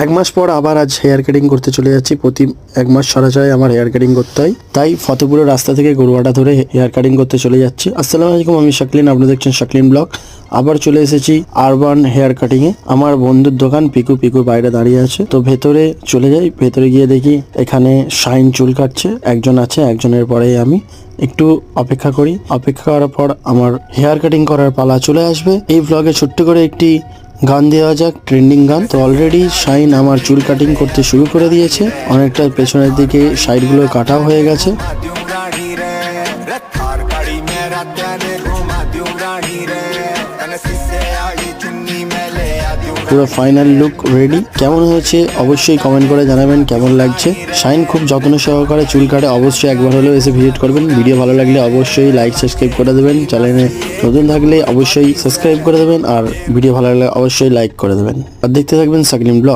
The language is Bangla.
এক মাস পর আবার আজ হেয়ার কাটিং করতে চলে যাচ্ছি। প্রতি এক মাস ছাড়া ছাড়াই আমার হেয়ার কাটিং করতে হয়, তাই ফতেপুরের রাস্তা থেকে গরুয়াটা ধরে হেয়ার কাটিং করতে চলে যাচ্ছি। আসসালামু আলাইকুম, আমি শাকলিন, আপনি দেখছেন শাকলিন ব্লগ। আবার চলে এসেছি আরবান হেয়ার কাটিং এ। আমার বন্ধুর দোকান পিকু বাইরে দাঁড়িয়ে আছে, তো ভেতরে চলে যাই। ভেতরে গিয়ে দেখি এখানে শাইন চুল কাটছে, একজন আছে, একজনের পরেই আমি। একটু অপেক্ষা করি, অপেক্ষা করার পর আমার হেয়ার কাটিং করার পালা চলে আসবে। এই ব্লগে ছোট্ট করে একটি গান দেওয়া যাক, ট্রেন্ডিং গান। তো অলরেডি শাইন আমার চুল কাটিং করতে শুরু করে দিয়েছে, অনেকটা পেছনের দিকে সাইডগুলো কাটাও হয়ে গেছে। পুরো ফাইনাল লুক রেডি। কেমন হয়েছে অবশ্যই কমেন্ট করে জানাবেন কেমন লাগছে। শাইন খুব যত্ন সহকারে চুল কাটে, অবশ্যই একবার হলেও এসে ভিজিট করবেন। ভিডিও ভালো লাগলে অবশ্যই লাইক সাবস্ক্রাইব করে দেবেন, চ্যানেলে নতুন থাকলে অবশ্যই সাবস্ক্রাইব করে দেবেন, আর ভিডিও ভালো লাগলে অবশ্যই লাইক করে দেবেন, আর দেখতে থাকবেন শাকলিন ব্লগ।